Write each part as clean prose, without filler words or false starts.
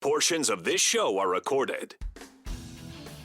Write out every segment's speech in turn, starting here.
Portions of this show are recorded.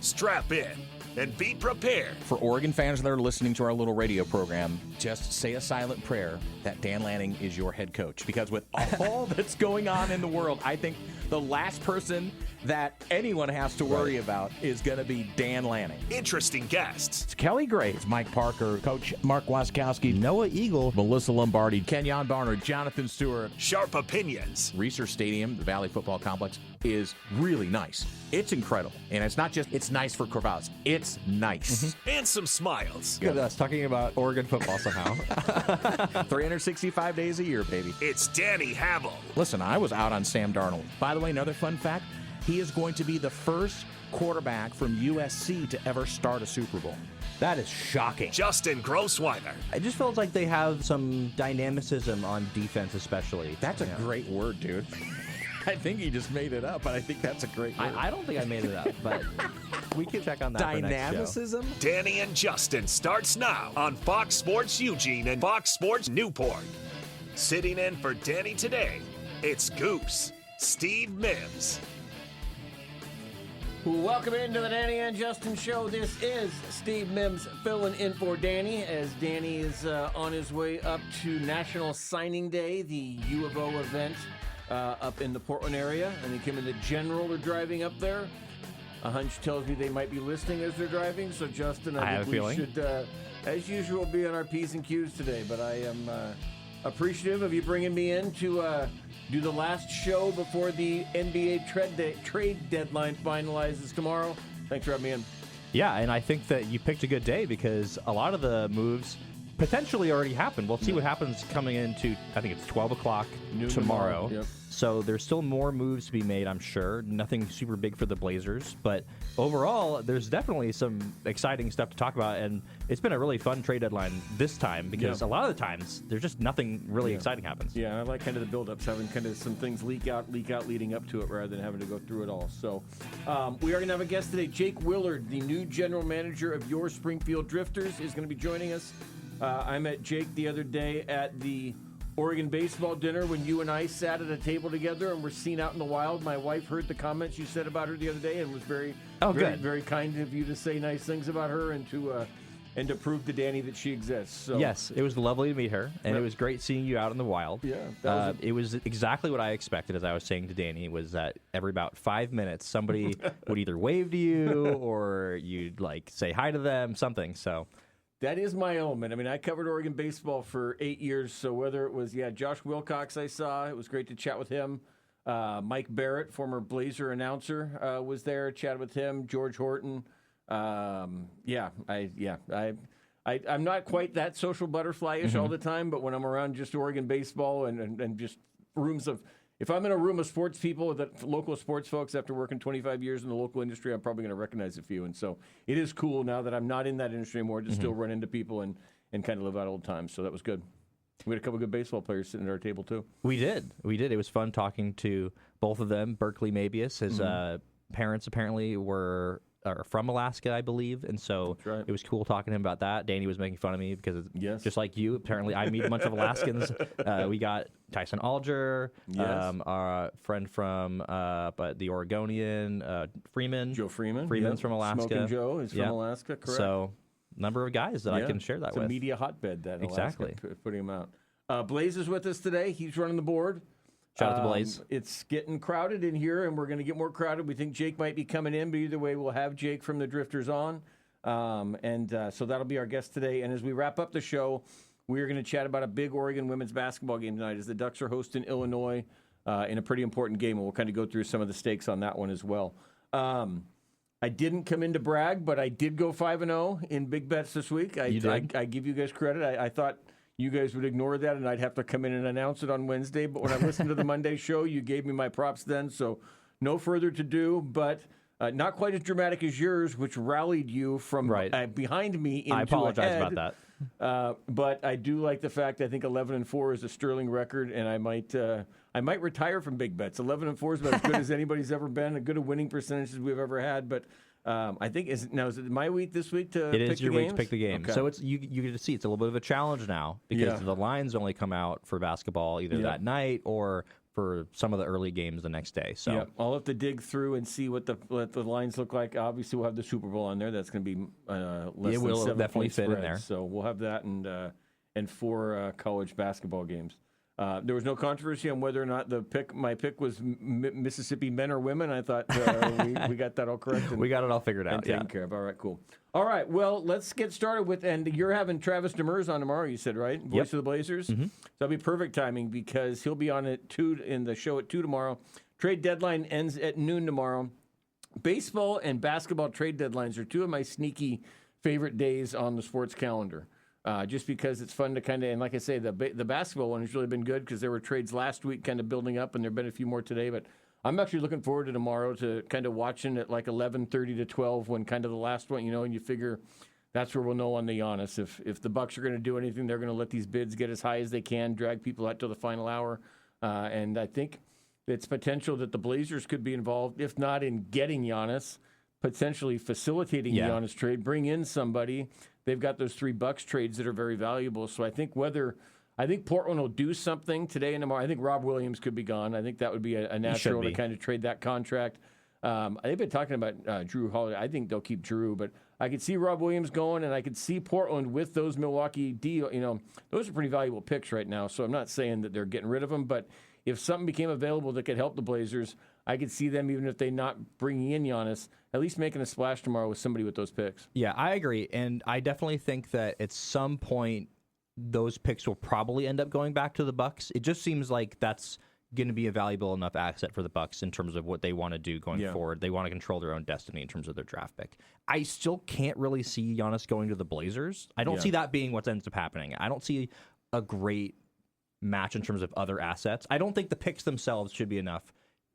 Strap in and be prepared. For Oregon fans that are listening to our little radio program, just say a silent prayer that Dan Lanning is your head coach. Because with all that's going on in the world, I think the last person that anyone has to worry about is going to be Dan Lanning. Interesting guests. It's Kelly Graves, Mike Parker, Coach Mark Wasikowski, Noah Eagle, Melissa Lombardi, Kenyon Barnard, Jonathan Stewart. Sharp opinions. Research Stadium, the Valley Football Complex, is really nice. It's incredible. And it's not just, it's nice for Corvallis. It's nice. And some smiles. Look at us talking about Oregon football somehow. 365 days a year, baby. It's Danny Havel. Listen, I was out on Sam Darnold. By the way, another fun fact, he is going to be the first quarterback from USC to ever start a Super Bowl. That is shocking. Justin Grossweiler. It just feels like they have some dynamicism on defense, especially. That's a great word, dude. I think he just made it up, but I think that's a great word. I don't think I made it up, but we can check on that for next show. Dynamicism? Danny and Justin starts now on Fox Sports Eugene and Fox Sports Newport. Sitting in for Danny today, it's Goose, Steve Mims. Welcome into the Danny and Justin Show. This is Steve Mims filling in for Danny as Danny is on his way up to National Signing Day, the U of O event up in the Portland area. I think him and the General are driving up there. A hunch tells me they might be listening as they're driving. So, Justin, I think we should, as usual, be on our P's and Q's today. But I am appreciative of you bringing me in to do the last show before the NBA trade deadline finalizes tomorrow. Thanks for having me in. Yeah, and I think that you picked a good day because a lot of the moves potentially already happened. We'll see what happens coming into, I think it's 12 o'clock tomorrow. Yep. So there's still more moves to be made, I'm sure. Nothing super big for the Blazers. But overall, there's definitely some exciting stuff to talk about. And it's been a really fun trade deadline this time because a lot of the times, there's just nothing really exciting happens. Yeah, I like kind of the build-ups, having kind of some things leak out leading up to it rather than having to go through it all. So we are going to have a guest today. Jake Willard, the new general manager of your Springfield Drifters, is going to be joining us. I met Jake the other day at the Oregon baseball dinner when you and I sat at a table together and were seen out in the wild. My wife heard the comments you said about her the other day and was very kind of you to say nice things about her and to prove to Danny that she exists. So. Yes, it was lovely to meet her, and it was great seeing you out in the wild. Yeah, it was exactly what I expected, as I was saying to Danny, was that every about 5 minutes, somebody would either wave to you or you'd say hi to them, something. So. That is my element. I mean, I covered Oregon baseball for 8 years, so whether it was, Josh Wilcox I saw, it was great to chat with him. Mike Barrett, former Blazer announcer, was there, chatted with him. George Horton. I'm not quite that social butterfly-ish all the time, but when I'm around just Oregon baseball and just rooms of... If I'm in a room of sports people, local sports folks, after working 25 years in the local industry, I'm probably going to recognize a few. And so it is cool now that I'm not in that industry anymore to still run into people and kind of live out old times. So that was good. We had a couple good baseball players sitting at our table, too. We did. It was fun talking to both of them. Berkeley Mabius, his parents apparently are from Alaska, I believe, and so it was cool talking to him about that. Danny was making fun of me because, just like you, apparently I meet a bunch of Alaskans. We got Tyson Alger, our friend from the Oregonian, Freeman. Joe Freeman. Freeman's from Alaska. Smoking Joe is from Alaska, correct. So, number of guys that I can share that it's with. It's a media hotbed, that exactly. Alaska, putting him out. Blaze is with us today. He's running the board. Shout out to Blaze. It's getting crowded in here, and we're going to get more crowded. We think Jake might be coming in, but either way, we'll have Jake from the Drifters on. So that'll be our guest today. And as we wrap up the show, we're going to chat about a big Oregon women's basketball game tonight as the Ducks are hosting Illinois in a pretty important game, and we'll kind of go through some of the stakes on that one as well. I didn't come in to brag, but I did go 5-0 in big bets this week. I give you guys credit. I thought you guys would ignore that, and I'd have to come in and announce it on Wednesday. But when I listened to the Monday show, you gave me my props then, so no further to do. But not quite as dramatic as yours, which rallied you from behind me into I apologize ahead. about that. But I do like the fact I think 11-4 is a sterling record, and I might retire from big bets. 11-4 is about as good as anybody's ever been, as good a winning percentage as we've ever had. But I think is it my week this week to it pick is your the week games? to pick the game. Okay. So it's you get to see it's a little bit of a challenge now because the lines only come out for basketball either that night or for some of the early games the next day. So yeah, I'll have to dig through and see what the lines look like. Obviously, we'll have the Super Bowl on there. That's going to be less it will than 7 definitely point fit spread. in there. So we'll have that and 4 college basketball games. There was no controversy on whether or not my pick was Mississippi men or women. I thought we got that all correct. We got it all figured out. Taken care of. All right, cool. All right, well, let's get started with, and you're having Travis Demers on tomorrow, you said, right? Voice of the Blazers. Mm-hmm. So that'll be perfect timing because he'll be on at 2 in the show at 2 tomorrow. Trade deadline ends at noon tomorrow. Baseball and basketball trade deadlines are 2 of my sneaky favorite days on the sports calendar. Just because it's fun to kind of, and like I say, the basketball one has really been good because there were trades last week kind of building up, and there have been a few more today. But I'm actually looking forward to tomorrow to kind of watching at like 11:30 to 12 when kind of the last one, and you figure that's where we'll know on the Giannis. If the Bucks are going to do anything, they're going to let these bids get as high as they can, drag people out till the final hour. And I think it's potential that the Blazers could be involved, if not in getting Giannis, potentially facilitating the Giannis trade, bring in somebody. They've got those 3 Bucks trades that are very valuable. So I think Portland will do something today and tomorrow. I think Rob Williams could be gone. I think that would be a natural to kind of trade that contract. They've been talking about Jrue Holiday. I think they'll keep Jrue, but I could see Rob Williams going, and I could see Portland with those Milwaukee deal. Those are pretty valuable picks right now. So I'm not saying that they're getting rid of them, but if something became available that could help the Blazers, I could see them, even if they're not bringing in Giannis, at least making a splash tomorrow with somebody with those picks. Yeah, I agree. And I definitely think that at some point, those picks will probably end up going back to the Bucks. It just seems like that's going to be a valuable enough asset for the Bucks in terms of what they want to do going forward. They want to control their own destiny in terms of their draft pick. I still can't really see Giannis going to the Blazers. I don't see that being what ends up happening. I don't see a great match in terms of other assets. I don't think the picks themselves should be enough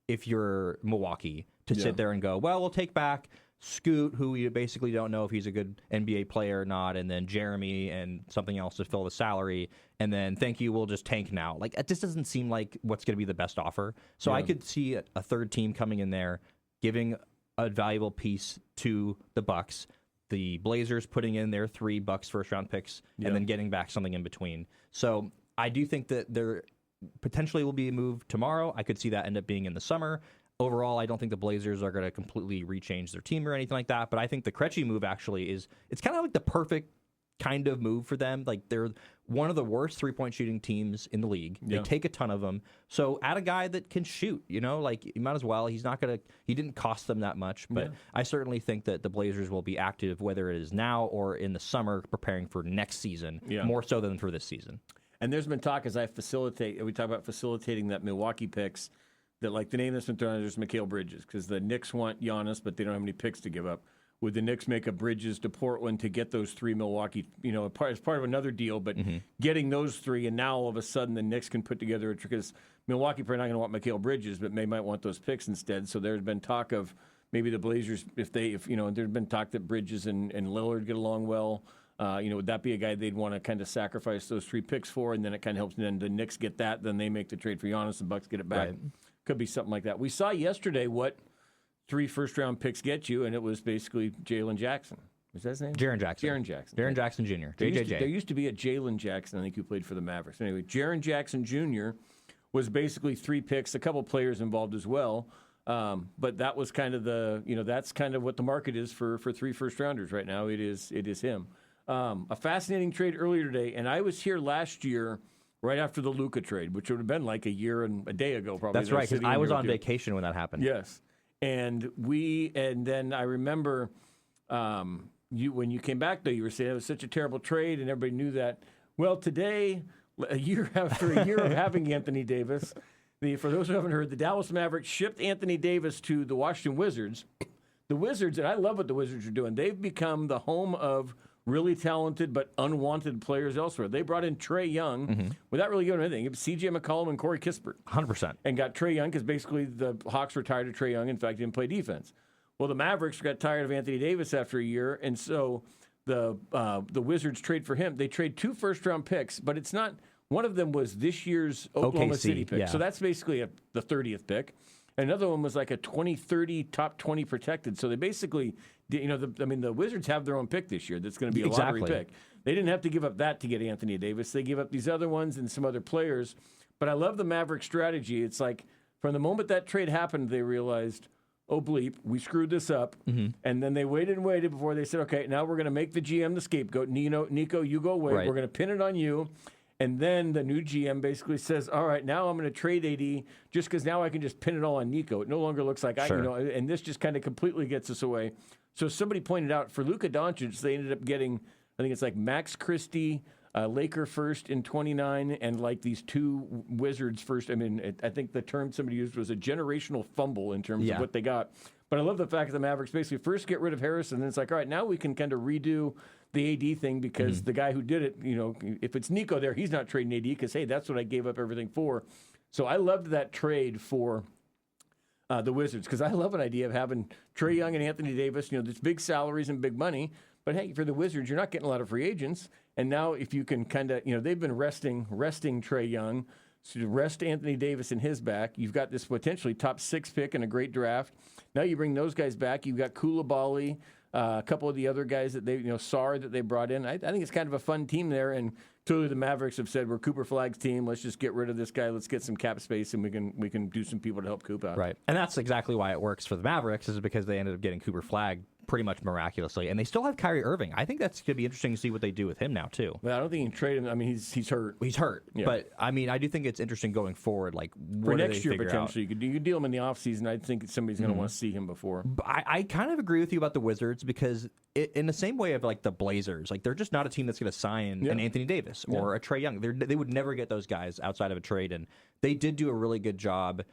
if you're Milwaukee to sit there and go, well, we'll take back Scoot, who you basically don't know if he's a good NBA player or not, and then Jeremy and something else to fill the salary, and then thank you, we'll just tank now. Like, it just doesn't seem like what's going to be the best offer. So I could see a third team coming in there, giving a valuable piece to the Bucks, the Blazers putting in their 3 Bucks first-round picks, and then getting back something in between. So I do think that there potentially will be a move tomorrow. I could see that end up being in the summer. Overall, I don't think the Blazers are going to completely rechange their team or anything like that, but I think the Krejci move actually it's kind of like the perfect kind of move for them. Like, they're one of the worst three-point shooting teams in the league. They take a ton of them. So add a guy that can shoot, like you might as well. He didn't cost them that much, but I certainly think that the Blazers will be active, whether it is now or in the summer, preparing for next season, more so than for this season. And there's been talk we talk about facilitating that Milwaukee picks, that like the name that's been thrown out is Mikal Bridges, because the Knicks want Giannis, but they don't have any picks to give up. Would the Knicks make a Bridges to Portland to get those 3 Milwaukee, as part of another deal, but getting those 3, and now all of a sudden the Knicks can put together because Milwaukee probably not going to want Mikal Bridges, but they might want those picks instead. So there's been talk of maybe the Blazers, if there's been talk that Bridges and Lillard get along well. Would that be a guy they'd want to kind of sacrifice those 3 picks for, and then it kind of helps. And then the Knicks get that, then they make the trade for Giannis, the Bucks get it back. Right. Could be something like that. We saw yesterday what 3 first-round picks get you, and it was basically Jalen Jackson. Was that his name? Jaren Jackson. Jaren Jackson Jr. JJJ. There used to be a Jalen Jackson, I think, who played for the Mavericks. Anyway, Jaren Jackson Jr. was basically 3 picks, a couple players involved as well. But that was kind of that's kind of what the market is for 3 first-rounders right now. It is him. A fascinating trade earlier today, and I was here last year right after the Luka trade, which would have been like a year and a day ago, probably. That's right, because I was on vacation when that happened. Yes. And then I remember when you came back, though, you were saying it was such a terrible trade, and everybody knew that. Well, today, after a year of having Anthony Davis, for those who haven't heard, the Dallas Mavericks shipped Anthony Davis to the Washington Wizards. The Wizards, and I love what the Wizards are doing, they've become the home of really talented but unwanted players elsewhere. They brought in Trae Young without really giving him anything. It was C.J. McCollum and Corey Kispert. 100%. And got Trae Young because basically the Hawks were tired of Trae Young. In fact, he didn't play defense. Well, the Mavericks got tired of Anthony Davis after a year, and so the Wizards trade for him. They trade 2 first-round picks, but it's not – one of them was this year's Oklahoma City pick. Yeah. So that's basically the 30th pick. Another one was like a 2030 top 20 protected. So they basically, the Wizards have their own pick this year. That's going to be a lottery pick. They didn't have to give up that to get Anthony Davis. They give up these other ones and some other players. But I love the Mavericks strategy. It's like from the moment that trade happened, they realized, oh, bleep, we screwed this up. And then they waited and waited before they said, okay, now we're going to make the GM the scapegoat. Nico, you go away. Right. We're going to pin it on you. And then the new GM basically says, all right, now I'm going to trade AD just because now I can just pin it all on Nico. It no longer looks like and this just kind of completely gets us away. So somebody pointed out for Luka Doncic, they ended up getting, I think it's like Max Christie, Laker first in 29, and like these 2 Wizards first. I mean, I think the term somebody used was a generational fumble in terms of what they got. But I love the fact that the Mavericks basically first get rid of Harris, and then it's like, all right, now we can kind of redo the AD thing because the guy who did it, if it's Nico there, he's not trading AD because, hey, that's what I gave up everything for. So I loved that trade for the Wizards because I love an idea of having Trae Young and Anthony Davis. There's big salaries and big money. But, hey, for the Wizards, you're not getting a lot of free agents. And now if you can kind of, they've been resting Trae Young, so to rest Anthony Davis in his back. You've got this potentially top 6 pick in a great draft. Now you bring those guys back. You've got Koulibaly, a couple of the other guys that they, Sarr that they brought in. I think it's kind of a fun team there. And clearly the Mavericks have said, we're Cooper Flagg's team. Let's just get rid of this guy. Let's get some cap space, and we can do some people to help Coop out. Right. And that's exactly why it works for the Mavericks, is because they ended up getting Cooper Flagg pretty much miraculously. And they still have Kyrie Irving. I think that's going to be interesting to see what they do with him now, too. Well, I don't think you can trade him. I mean, he's hurt. He's hurt. Yeah. But, I mean, I do think it's interesting going forward. Like, for next year, potentially. You could deal him in the offseason. I think somebody's going to want to see him before. I kind of agree with you about the Wizards because in the same way of, like, the Blazers, like, they're just not a team that's going to sign an Anthony Davis or a Trae Young. They would never get those guys outside of a trade. And they did do a really good job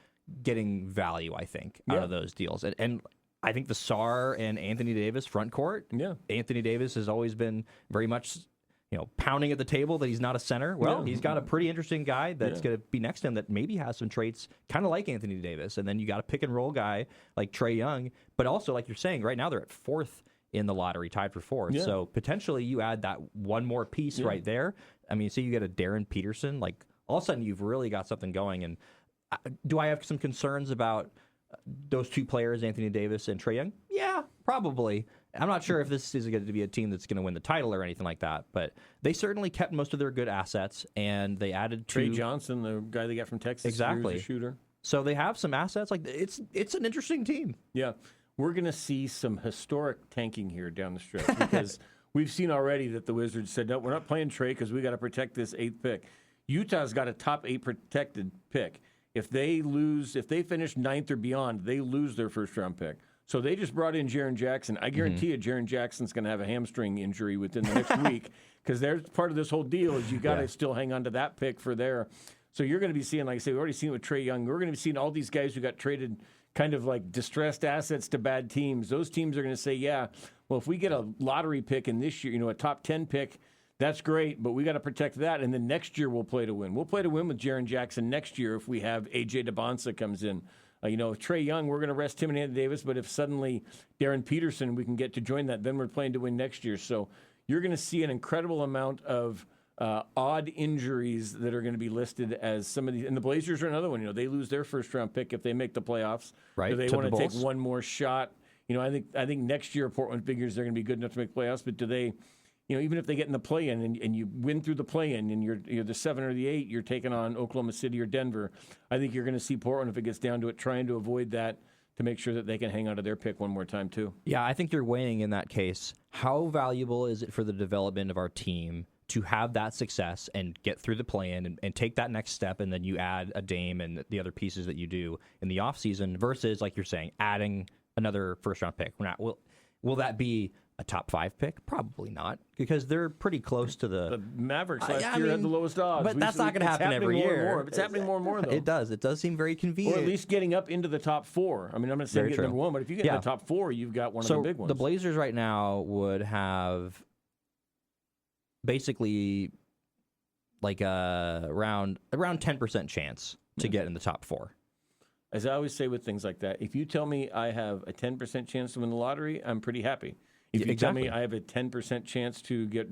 getting value, I think, out of those deals. And I think the Sarr and Anthony Davis front court. Yeah, Anthony Davis has always been very much, pounding at the table that he's not a center. Well, he's got a pretty interesting guy that's going to be next to him that maybe has some traits kind of like Anthony Davis. And then you got a pick and roll guy like Trae Young, but also like you're saying, right now they're at 4th in the lottery, tied for 4th. Yeah. So potentially you add that one more piece right there. I mean, say you get a Darren Peterson, like all of a sudden you've really got something going. And do I have some concerns about those 2 players, Anthony Davis and Trae Young? Yeah, probably. I'm not sure if this is going to be a team that's going to win the title or anything like that, but they certainly kept most of their good assets, and they added Trey Johnson, the guy they got from Texas, exactly, the shooter. So they have some assets. Like it's an interesting team. Yeah, we're going to see some historic tanking here down the stretch because we've seen already that the Wizards said, no, we're not playing Trae because we got to protect this 8th pick. Utah's got a top 8 protected pick. If they finish 9th or beyond, they lose their first-round pick. So they just brought in Jaren Jackson. I guarantee you Jaren Jackson's going to have a hamstring injury within the next week because there's part of this whole deal is you got to still hang on to that pick for there. So you're going to be seeing, like I say, we've already seen it with Trae Young. We're going to be seeing all these guys who got traded kind of like distressed assets to bad teams. Those teams are going to say, well, if we get a lottery pick in this year, a top 10 pick, that's great, but we got to protect that, and then next year we'll play to win. We'll play to win with Jaren Jackson next year if we have A.J. DeBonsa comes in. If Trae Young, we're going to rest him and Anthony Davis, but if suddenly Darren Peterson, we can get to join that, then we're playing to win next year. So you're going to see an incredible amount of odd injuries that are going to be listed as some of these. And the Blazers are another one. They lose their first-round pick if they make the playoffs. Right. Do they want to take one more shot? I think next year Portland figures they're going to be good enough to make playoffs, but do they – even if they get in the play-in and you win through the play-in and you're the 7 or the 8, you're taking on Oklahoma City or Denver. I think you're going to see Portland, if it gets down to it, trying to avoid that to make sure that they can hang on to their pick one more time too. Yeah, I think you're weighing in that case. How valuable is it for the development of our team to have that success and get through the play-in and take that next step, and then you add a Dame and the other pieces that you do in the offseason versus, like you're saying, adding another first-round pick? Will that be a top 5 pick? Probably not, because they're pretty close to the Mavericks last year had the lowest odds. But that's not going to happen every year. It's happening more and more, though. It does. It does seem very convenient. Or at least getting up into the top 4. I mean, I'm not saying get number 1, but if you get in the top 4, you've got one of the big ones. The Blazers right now would have basically like around 10% chance to get in the top 4. As I always say with things like that, if you tell me I have a 10% chance to win the lottery, I'm pretty happy. If you tell me I have a 10% chance to get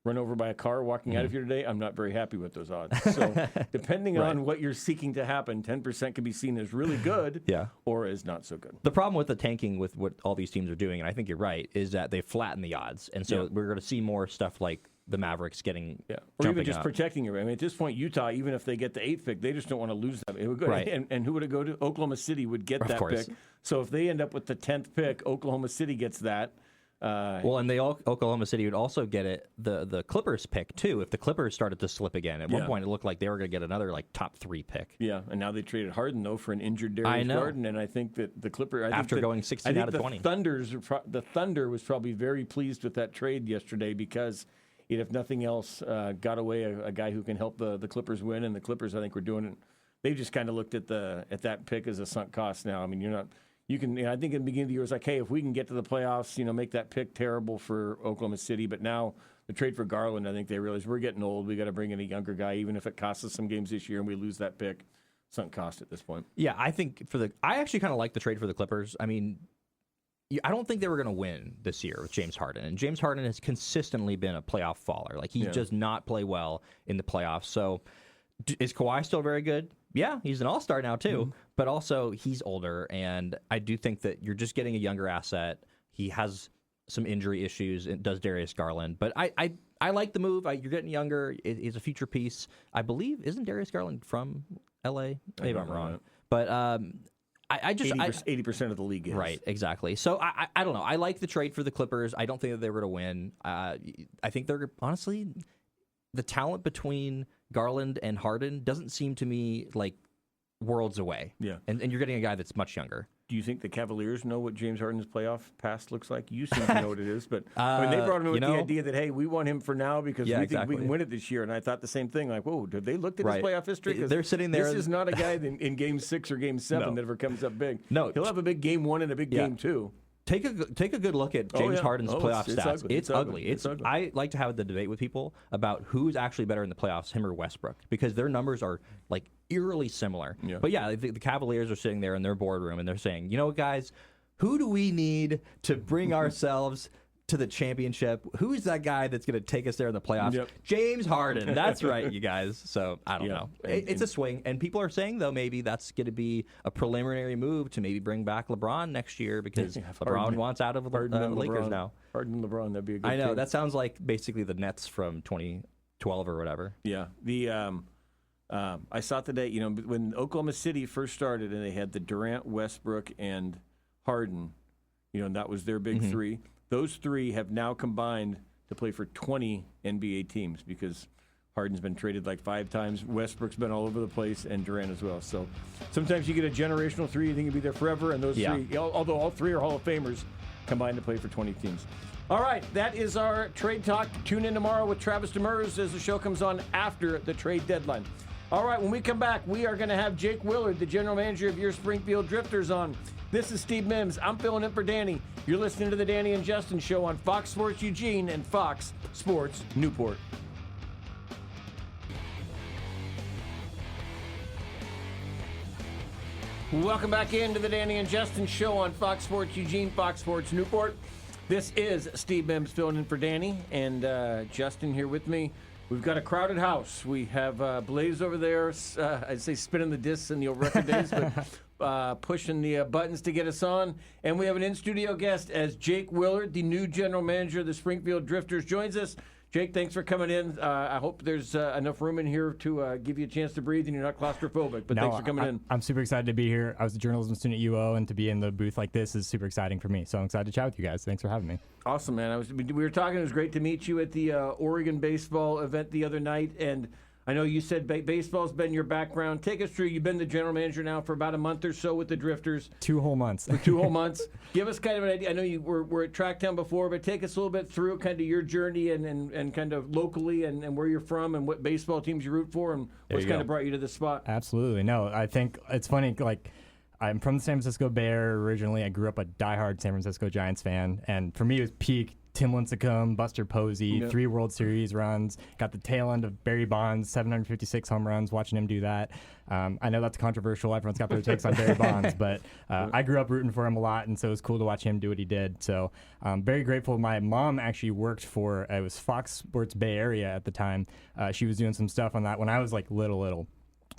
run over by a car walking out of here today, I'm not very happy with those odds. So depending on what you're seeking to happen, 10% can be seen as really good or as not so good. The problem with the tanking with what all these teams are doing, and I think you're right, is that they flatten the odds. And so we're going to see more stuff like the Mavericks getting or even jumping just up. protecting it. I mean, at this point, Utah, even if they get the 8th pick, they just don't want to lose that. It would go, Right. and who would it go to? Oklahoma City would get that course. pick. So if they end up with the 10th pick, Oklahoma City gets that. Well, and Oklahoma City would also get it the Clippers pick too. If the Clippers started to slip again, at one point it looked like they were going to get another like top 3 pick. Yeah, and now they traded Harden though for an injured Darius Garden, and I think that the Clippers going 16 out of 20, the Thunder was probably very pleased with that trade yesterday because if nothing else, got away a guy who can help the Clippers win, and the Clippers I think were doing it. They've just kind of looked at that pick as a sunk cost now. I mean, you're not. You can, I think in the beginning of the year, it was like, hey, if we can get to the playoffs, make that pick terrible for Oklahoma City. But now the trade for Garland, I think they realize we're getting old. We got to bring in a younger guy, even if it costs us some games this year and we lose that pick. Sunk cost at this point. Yeah, I think I actually kind of like the trade for the Clippers. I mean, I don't think they were going to win this year with James Harden. And James Harden has consistently been a playoff faller. Like, he does not play well in the playoffs. So is Kawhi still very good? Yeah, he's an all-star now too, but also he's older, and I do think that you're just getting a younger asset. He has some injury issues, and does Darius Garland, but I like the move. You're getting younger. It's a future piece. I believe, isn't Darius Garland from L.A.? Maybe I'm wrong, but I just 80% of the league is. Right, exactly. So I don't know. I like the trade for the Clippers. I don't think that they were going to win. I think they're honestly, the talent between Garland and Harden doesn't seem to me like worlds away. Yeah. And you're getting a guy that's much younger. Do you think the Cavaliers know what James Harden's playoff past looks like? You seem to know what it is, but I mean, they brought him in with the idea that, hey, we want him for now because we think we can win it this year. And I thought the same thing, like, whoa, did they look at his playoff history? They're sitting there. This is not a guy in Game 6 or Game 7 that ever comes up big. No. He'll have a big Game 1 and a big Game 2. Take a good look at James Harden's playoff stats. It's ugly. I like to have the debate with people about who's actually better in the playoffs, him or Westbrook, because their numbers are like eerily similar. Yeah. But yeah, the Cavaliers are sitting there in their boardroom and they're saying, you know what, guys, who do we need to bring ourselves to the championship? Who's that guy that's going to take us there in the playoffs? Yep. James Harden. That's right, you guys. So I don't know. It's a swing. And people are saying, though, maybe that's going to be a preliminary move to maybe bring back LeBron next year because LeBron wants out of the Lakers now. Harden and LeBron, that'd be a good I know. team. That sounds like basically the Nets from 2012 or whatever. Yeah. I saw today, when Oklahoma City first started and they had the Durant, Westbrook, and Harden, and that was their big three. Those three have now combined to play for 20 NBA teams because Harden's been traded like 5 times. Westbrook's been all over the place, and Durant as well. So sometimes you get a generational three, you think it'll be there forever, and those three, although all three are Hall of Famers, combined to play for 20 teams. All right, that is our trade talk. Tune in tomorrow with Travis Demers as the show comes on after the trade deadline. All right, when we come back, we are going to have Jake Willard, the general manager of your Springfield Drifters, on. This is Steve Mims. I'm filling in for Danny. You're listening to the Danny and Justin Show on Fox Sports Eugene and Fox Sports Newport. Welcome back into the Danny and Justin Show on Fox Sports Eugene, Fox Sports Newport. This is Steve Mims filling in for Danny, and Justin here with me. We've got a crowded house. We have Blaze over there, I'd say spinning the discs in the old record days, but pushing the buttons to get us on. And we have an in-studio guest as Jake Willard, the new general manager of the Springfield Drifters, joins us. Jake, thanks for coming in. I hope there's enough room in here to give you a chance to breathe and you're not claustrophobic, but thanks for coming in. I'm super excited to be here. I was a journalism student at UO, and to be in the booth like this is super exciting for me. So I'm excited to chat with you guys. Thanks for having me. Awesome, man. We were talking. It was great to meet you at the Oregon baseball event the other night, and I know you said baseball's been your background. Take us through. You've been the general manager now for about a month or so with the Drifters. 2 whole months. For 2 whole months. Give us kind of an idea. I know you were at Tracktown before, but take us a little bit through kind of your journey and kind of locally and where you're from and what baseball teams you root for and what's kind of brought you to this spot. Absolutely. No, I think it's funny, like, I'm from the San Francisco Bay Area originally. I grew up a diehard San Francisco Giants fan, and for me it was peak Tim Lincecum, Buster Posey, 3 World Series runs, got the tail end of Barry Bonds, 756 home runs, watching him do that. I know that's controversial. Everyone's got their takes on Barry Bonds, but I grew up rooting for him a lot, and so it was cool to watch him do what he did. So I'm very grateful. My mom actually worked for, it was Fox Sports Bay Area at the time. She was doing some stuff on that when I was like little.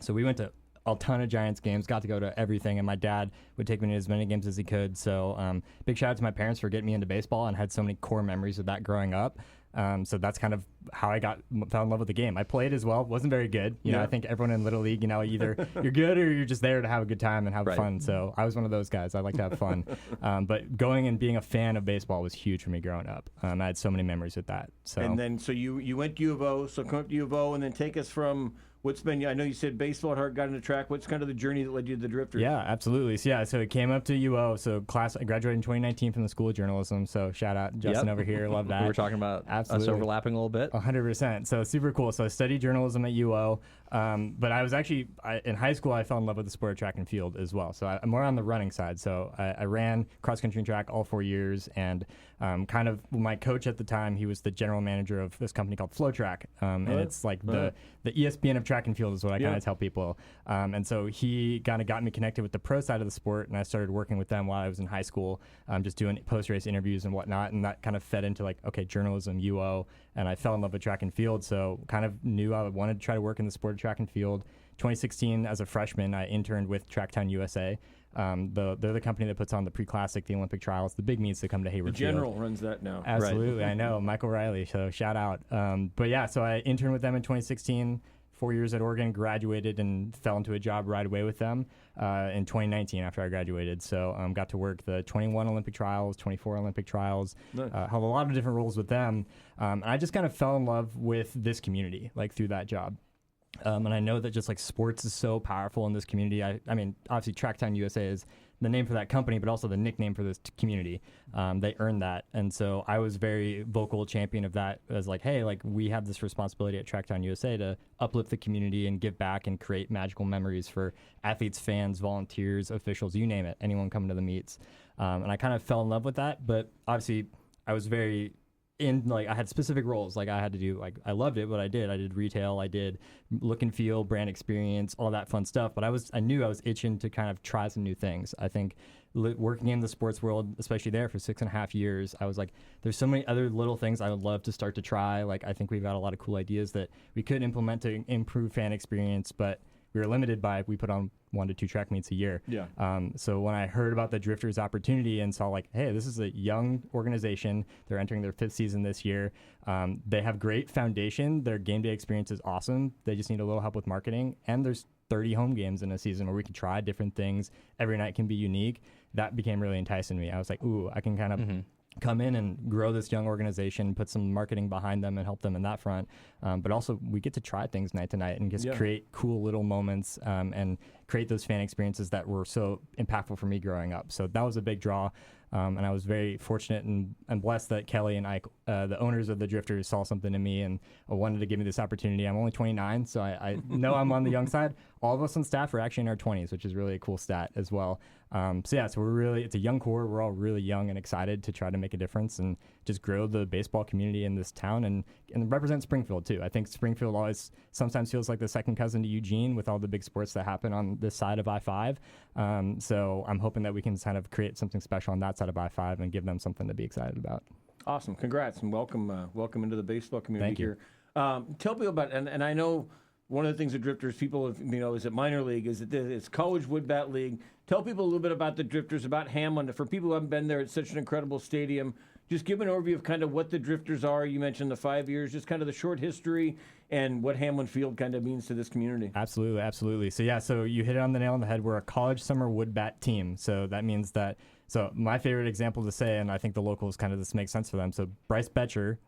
So we went to a ton of Giants games, got to go to everything, and my dad would take me to as many games as he could. So big shout out to my parents for getting me into baseball and had so many core memories of that growing up. So that's kind of how I fell in love with the game. I played as well, wasn't very good. You know, I think everyone in Little League, either you're good or you're just there to have a good time and have fun. So I was one of those guys. I like to have fun. But going and being a fan of baseball was huge for me growing up. I had so many memories with that. So and then you went to U of O. So come up to U of O and then take us from. What's been? I know you said baseball at heart, got into track. What's kind of the journey that led you to the Drifters? Yeah, absolutely. So it came up to UO. So I graduated in 2019 from the School of Journalism. So shout out Justin over here. Love that. We were talking about us overlapping a little bit. 100%. So super cool. So I studied journalism at UO. But I was actually, in high school, I fell in love with the sport of track and field as well. So I'm more on the running side. So I ran cross country and track all 4 years. And kind of my coach at the time, he was the general manager of this company called Flow Track. And it's like the ESPN of track and field is what I kind of tell people. And so he kind of got me connected with the pro side of the sport, and I started working with them while I was in high school, just doing post-race interviews and whatnot, and that kind of fed into journalism, UO, and I fell in love with track and field, so kind of knew I wanted to try to work in the sport of track and field. 2016, as a freshman, I interned with Tracktown USA. They're the company that puts on the pre-classic, the Olympic trials, the big meets that come to Hayward The General runs that now. Absolutely, I know, Michael Riley, so shout out. But yeah, so I interned with them in 2016, 4 years at Oregon, graduated and fell into a job right away with them in 2019 after I graduated. So got to work the 21 Olympic trials, 24 Olympic trials, have a lot of different roles with them. And I just kind of fell in love with this community, through that job. And I know that just sports is so powerful in this community. I mean, obviously Tracktown USA is the name for that company, but also the nickname for this community. They earned that. And so I was very vocal champion of that as hey, we have this responsibility at Tracktown USA to uplift the community and give back and create magical memories for athletes, fans, volunteers, officials, you name it, anyone coming to the meets. And I kind of fell in love with that, but obviously I was very I had specific roles. I had to do, I loved it, but I did retail, I did look and feel, brand experience, all that fun stuff. But I knew I was itching to kind of try some new things. I think working in the sports world, especially there for 6.5 years, I was there's so many other little things I would love to start to try. I think we've got a lot of cool ideas that we could implement to improve fan experience, but we were limited by, we put on 1 to 2 track meets a year. Yeah. So when I heard about the Drifters opportunity and saw hey, this is a young organization. They're entering their 5th season this year. They have great foundation. Their game day experience is awesome. They just need a little help with marketing. And there's 30 home games in a season where we can try different things. Every night can be unique. That became really enticing to me. I was ooh, I can kind of come in and grow this young organization, put some marketing behind them and help them in that front. But also we get to try things night to night and just create cool little moments and create those fan experiences that were so impactful for me growing up. So that was a big draw. And I was very fortunate and blessed that Kelly and Ike, the owners of the Drifters, saw something in me and wanted to give me this opportunity. I'm only 29, so I know I'm on the young side. All of us on staff are actually in our 20s, which is really a cool stat as well. So it's a young core. We're all really young and excited to try to make a difference and just grow the baseball community in this town and represent Springfield too. I think Springfield always sometimes feels like the second cousin to Eugene with all the big sports that happen on this side of I-5. So I'm hoping that we can kind of create something special on that side of I-5 and give them something to be excited about. Awesome. Congrats and welcome into the baseball community. Thank you. Here. Tell people about, and I know one of the things that Drifters people have, is at minor league, is that it's College Wood Bat League. Tell people a little bit about the Drifters, about Hamlin. For people who haven't been there, it's such an incredible stadium. Just give an overview of kind of what the Drifters are. You mentioned the 5 years, just kind of the short history and what Hamlin Field kind of means to this community. Absolutely, absolutely. So you hit it on the nail on the head. We're a college summer wood bat team. So that means that, my favorite example to say, and I think the locals kind of this makes sense for them. So Bryce Betcher,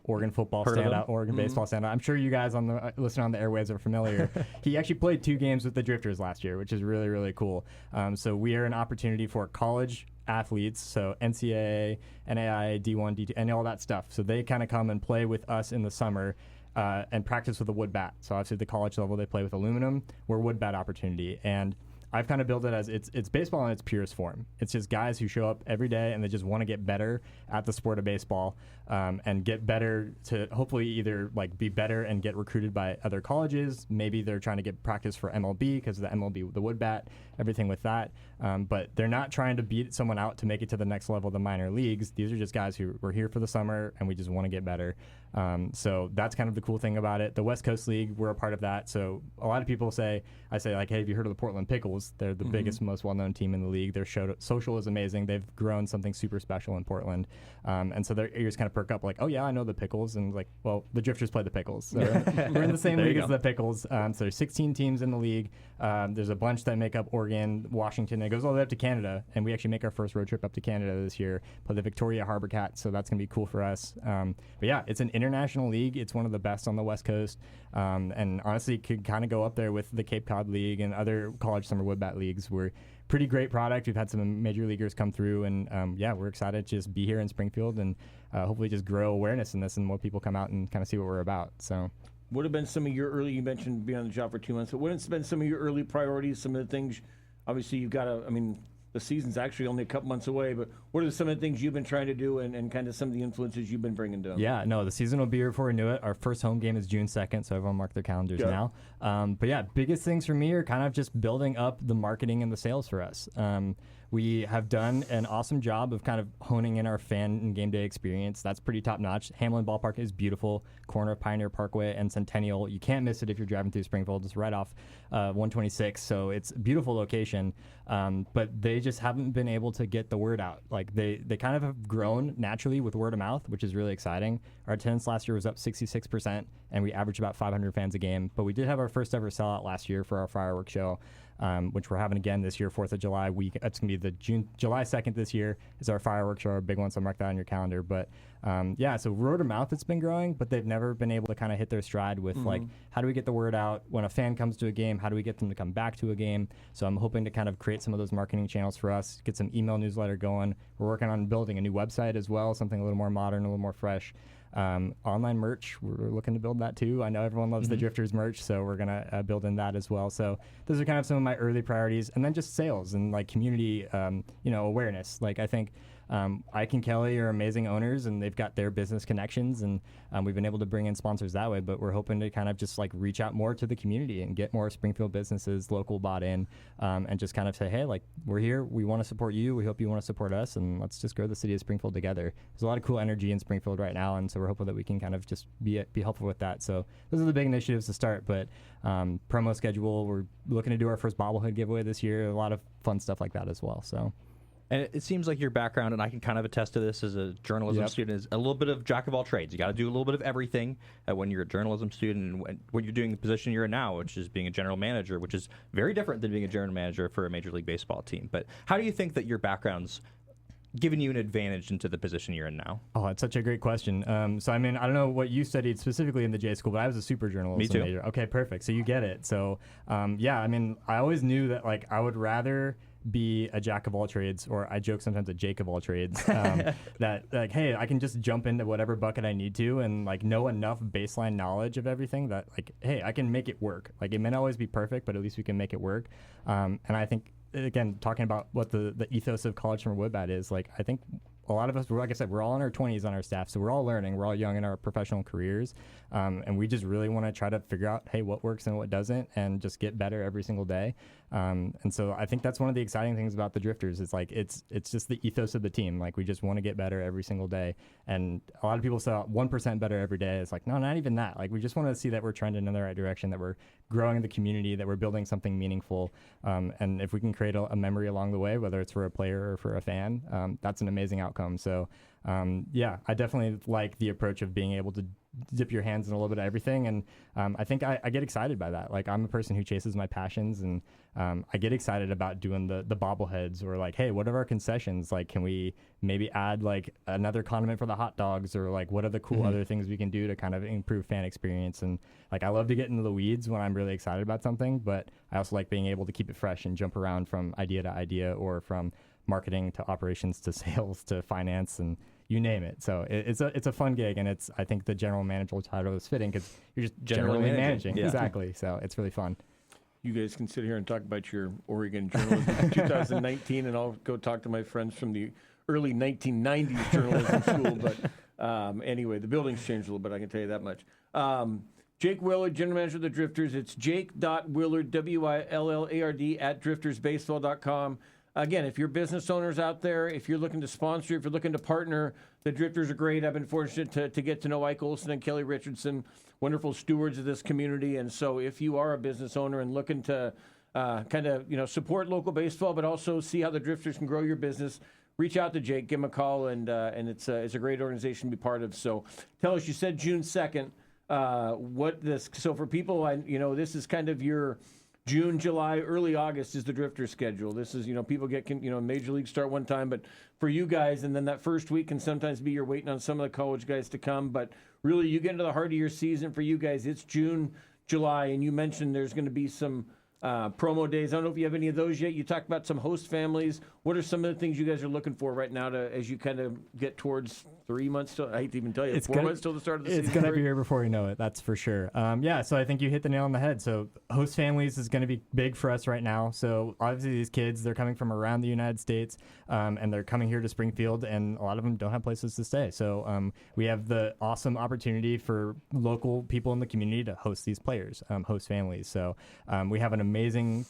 Oregon football standout, Oregon baseball standout. I'm sure you guys listening on the airwaves are familiar. He actually played 2 games with the Drifters last year, which is really, really cool. So we are an opportunity for college athletes, so NCAA, NAIA, D1, D2, and all that stuff. So they kind of come and play with us in the summer and practice with a wood bat. So obviously at the college level, they play with aluminum. We're wood bat opportunity. And I've kind of built it as it's baseball in its purest form. It's just guys who show up every day and they just want to get better at the sport of baseball and get better to hopefully either be better and get recruited by other colleges. Maybe they're trying to get practice for MLB because of the MLB, the wood bat, everything with that. But they're not trying to beat someone out to make it to the next level of the minor leagues. These are just guys who were here for the summer and we just want to get better. So that's kind of the cool thing about it. The West Coast League, we're a part of that. So a lot of people I say, hey, have you heard of the Portland Pickles? Pickles. They're the biggest, most well-known team in the league. Their social is amazing. They've grown something super special in Portland. And so their ears kind of perk up like, oh, yeah, I know the Pickles. And like, well, the Drifters play the Pickles. So we're in the same league as the Pickles. So there's 16 teams in the league. There's a bunch that make up Oregon, Washington. It goes all the way up to Canada. And we actually make our first road trip up to Canada this year, play the Victoria Harbor Cats. So that's going to be cool for us. But yeah, it's an international league. It's one of the best on the West Coast. And honestly, could kind of go up there with the Cape Cod League and other college summer wood bat leagues. We're pretty great product. We've had some major leaguers come through, and yeah, we're excited to just be here in Springfield and hopefully just grow awareness in this and more people come out and kind of see what we're about. So, what have been some of your early? You mentioned being on the job for 2 months. But what have been some of your early priorities? Some of the things, obviously, you've got to. I mean, the season's actually only a couple months away, but what are some of the things you've been trying to do and kind of some of the influences you've been bringing to them? Yeah, no, the season will be here before we knew it. Our first home game is June 2nd, so everyone mark their calendars now. But yeah, biggest things for me are kind of just building up the marketing and the sales for us. We have done an awesome job of kind of honing in our fan and game day experience. That's pretty top notch. Hamlin Ballpark is beautiful, corner of Pioneer Parkway and Centennial. You can't miss it if you're driving through Springfield. It's right off 126, so it's a beautiful location. But they just haven't been able to get the word out. Like they kind of have grown naturally with word of mouth, which is really exciting. Our attendance last year was up 66%, and we averaged about 500 fans a game. But we did have our first ever sellout last year for our fireworks show. Which we're having again this year, 4th of July week. It's going to be the July 2nd this year is our fireworks show, our big one, so mark that on your calendar. But yeah, so word of mouth it's been growing, but they've never been able to kind of hit their stride with like, how do we get the word out? When a fan comes to a game, how do we get them to come back to a game? So I'm hoping to kind of create some of those marketing channels for us, get some email newsletter going. We're working on building a new website as well, something a little more modern, a little more fresh. Online merch, we're looking to build that too. I know everyone loves the Drifters merch, so we're going to build in that as well. So those are kind of some of my early priorities. And then just sales and like community, awareness. Like I think Ike and Kelly are amazing owners, and they've got their business connections, and we've been able to bring in sponsors that way. But we're hoping to kind of just like reach out more to the community and get more Springfield businesses, local bought in, and just kind of say, hey, like we're here, we want to support you, we hope you want to support us, and let's just grow the city of Springfield together. There's a lot of cool energy in Springfield right now, and so we're hoping that we can kind of just be helpful with that. So those are the big initiatives to start. But promo schedule, we're looking to do our first bobblehead giveaway this year. A lot of fun stuff like that as well. So. And it seems like your background, and I can kind of attest to this as a journalism student, is a little bit of jack of all trades. You got to do a little bit of everything when you're a journalism student, and when you're doing the position you're in now, which is being a general manager, which is very different than being a general manager for a Major League Baseball team. But how do you think that your background's given you an advantage into the position you're in now? Oh, it's such a great question. So, I mean, I don't know what you studied specifically in the J school, but I was a super journalism major. Okay, perfect. So you get it. So, yeah, I mean, I always knew that, like, I would rather be a jack of all trades, or I joke sometimes a Jake of all trades, that like, hey, I can just jump into whatever bucket I need to and like know enough baseline knowledge of everything that like, hey, I can make it work. Like it may not always be perfect, but at least we can make it work. And I think, again, talking about what the ethos of college summer wood bat is, like I think a lot of us, like I said, we're all in our 20s on our staff, so we're all learning. We're all young in our professional careers, and we just really want to try to figure out, hey, what works and what doesn't, and just get better every single day. And so I think that's one of the exciting things about the Drifters. It's like it's just the ethos of the team. Like we just want to get better every single day. And a lot of people say 1% better every day. It's like, no, not even that. Like we just want to see that we're trending in the right direction, that we're growing the community, that we're building something meaningful. And if we can create a memory along the way, whether it's for a player or for a fan, that's an amazing outcome. So yeah, I definitely like the approach of being able to dip your hands in a little bit of everything. And I think I get excited by that. Like I'm a person who chases my passions, and I get excited about doing the bobbleheads, or like, hey, what are our concessions? Like, can we maybe add like another condiment for the hot dogs, or like what are the cool other things we can do to kind of improve fan experience? And like, I love to get into the weeds when I'm really excited about something, but I also like being able to keep it fresh and jump around from idea to idea, or from marketing to operations to sales to finance, and you name it. So it's a fun gig, and I think the general manager title is fitting because you're just generally managing. Yeah. Exactly. So it's really fun. You guys can sit here and talk about your Oregon journalism in 2019, and I'll go talk to my friends from the early 1990s journalism school. But anyway, the building's changed a little bit, I can tell you that much. Jake Willard, general manager of the Drifters. It's jake.willard, WILLARD, at driftersbaseball.com. Again, if you're business owners out there, if you're looking to sponsor, if you're looking to partner, the Drifters are great. I've been fortunate to get to know Ike Olson and Kelly Richardson, wonderful stewards of this community. And so if you are a business owner and looking to kind of support local baseball, but also see how the Drifters can grow your business, reach out to Jake, give him a call, and it's a great organization to be part of. So tell us, you said June 2nd. So for people, this is kind of your June, July, early August is the Drifters schedule. This is, people get, Major League start one time, but for you guys, and then that first week can sometimes be you're waiting on some of the college guys to come, but really you get into the heart of your season for you guys. It's June, July, and you mentioned there's going to be some promo days. I don't know if you have any of those yet. You talked about some host families. What are some of the things you guys are looking for right now as you kind of get towards 3 months till, I hate to even tell you, 4 months till the start of the season? It's going to be here before you know it, that's for sure. So I think you hit the nail on the head. So host families is going to be big for us right now. So obviously these kids, they're coming from around the United States, and they're coming here to Springfield, and a lot of them don't have places to stay. So we have the awesome opportunity for local people in the community to host these players, host families. So we have an amazing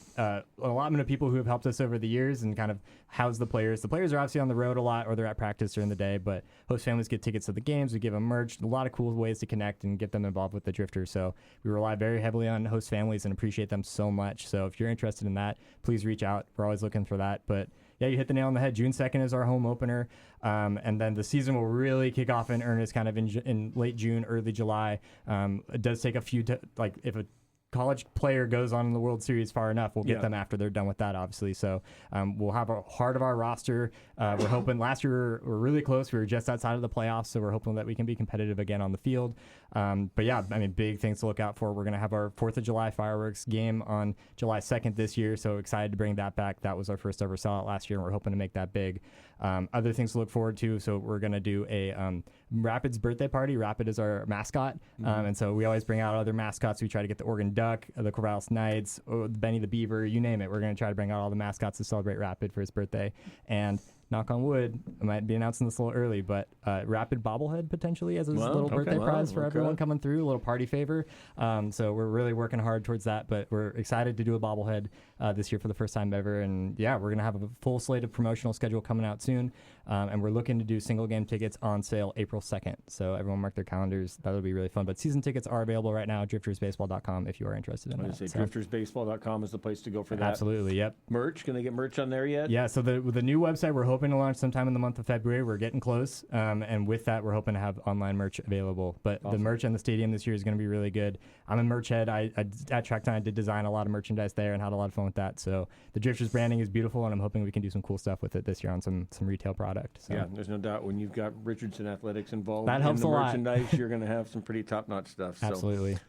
allotment of people who have helped us over the years and kind of house the players. The players are obviously on the road a lot, or they're at practice during the day, but host families get tickets to the games. We give them merch, a lot of cool ways to connect and get them involved with the Drifters. So we rely very heavily on host families and appreciate them so much. So if you're interested in that, please reach out. We're always looking for that. But yeah, you hit the nail on the head. June 2nd is our home opener. And then the season will really kick off in earnest kind of in late June, early July. It does take a few, if a college player goes on in the World Series far enough, we'll get them after they're done with that, obviously. So we'll have a heart of our roster. We're hoping, last year we were really close. We were just outside of the playoffs, so we're hoping that we can be competitive again on the field. But yeah, big things to look out for. We're going to have our 4th of July fireworks game on July 2nd this year, so excited to bring that back. That was our first ever sellout last year, and we're hoping to make that big. Other things to look forward to, so we're going to do a Rapid's birthday party. Rapid is our mascot, and so we always bring out other mascots. We try to get the Oregon Duck, the Corvallis Knights, Benny the Beaver, you name it. We're going to try to bring out all the mascots to celebrate Rapid for his birthday. And knock on wood, I might be announcing this a little early, but Rapid bobblehead potentially as a little birthday prize for everyone coming through, a little party favor. So we're really working hard towards that, but we're excited to do a bobblehead this year for the first time ever. And yeah, we're going to have a full slate of promotional schedule coming out soon. And we're looking to do single game tickets on sale April 2nd. So everyone mark their calendars. That'll be really fun. But season tickets are available right now at driftersbaseball.com if you are interested in that. Driftersbaseball.com is the place to go for that. Absolutely, yep. Merch, can they get merch on there yet? Yeah, so the new website we're hoping to launch sometime in the month of February. We're getting close. And with that, we're hoping to have online merch available. But the merch in the stadium this year is going to be really good. I'm a merch head. At Track Time, I did design a lot of merchandise there and had a lot of fun with that. So the Drifters branding is beautiful, and I'm hoping we can do some cool stuff with it this year on some retail product. So. Yeah, there's no doubt when you've got Richardson Athletics involved that helps in the a merchandise, lot. you're going to have some pretty top-notch stuff. So. Absolutely.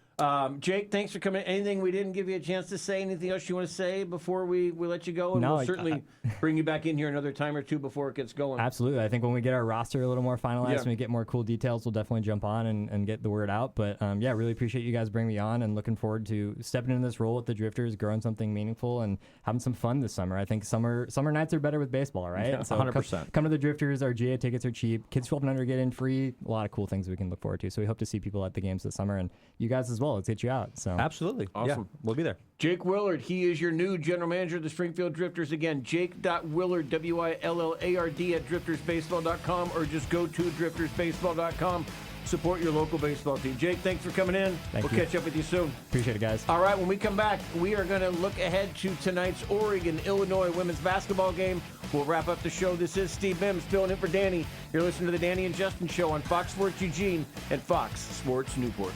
Jake, thanks for coming. Anything we didn't give you a chance to say? Anything else you want to say before we let you go? And no, we'll certainly bring you back in here another time or two before it gets going. Absolutely. I think when we get our roster a little more finalized and we get more cool details, we'll definitely jump on and get the word out. But yeah, really appreciate you guys bringing me on and looking forward to stepping into this role with the Drifters, growing something meaningful and having some fun this summer. I think summer nights are better with baseball, right? Yeah, 100%. Come to the Drifters. Our GA tickets are cheap. Kids 12 and under get in free. A lot of cool things we can look forward to. So we hope to see people at the games this summer and you guys as well. Let's get you out. So. Absolutely. Awesome. Yeah, we'll be there. Jake Willard, he is your new general manager of the Springfield Drifters. Again, Jake.Willard, WILLARD at driftersbaseball.com, or just go to driftersbaseball.com. Support your local baseball team. Jake, thanks for coming in. We'll catch up with you soon. Appreciate it, guys. All right, when we come back, we are going to look ahead to tonight's Oregon-Illinois women's basketball game. We'll wrap up the show. This is Steve Mims filling in for Danny. You're listening to the Danny and Justin Show on Fox Sports Eugene and Fox Sports Newport.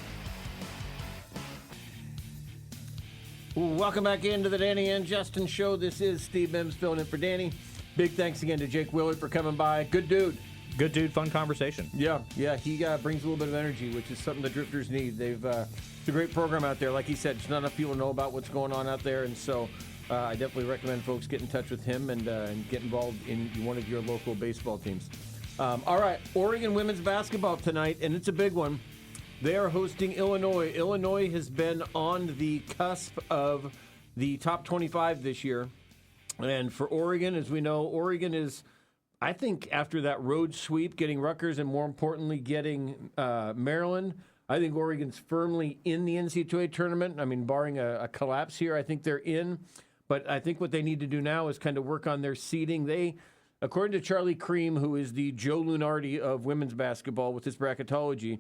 Welcome back into the Danny and Justin Show. This is Steve Mims filling in for Danny. Big thanks again to Jake Willard for coming by. Good dude. Good dude, fun conversation. Yeah, he brings a little bit of energy, which is something the Drifters need. It's a great program out there. Like he said, just not enough people know about what's going on out there, and so I definitely recommend folks get in touch with him and get involved in one of your local baseball teams. All right, Oregon women's basketball tonight, and it's a big one. They are hosting Illinois. Illinois has been on the cusp of the top 25 this year. And for Oregon, as we know, Oregon is, I think, after that road sweep, getting Rutgers and more importantly, getting Maryland, I think Oregon's firmly in the NCAA tournament. I mean, barring a collapse here, I think they're in. But I think what they need to do now is kind of work on their seeding. They, according to Charlie Cream, who is the Joe Lunardi of women's basketball with his bracketology,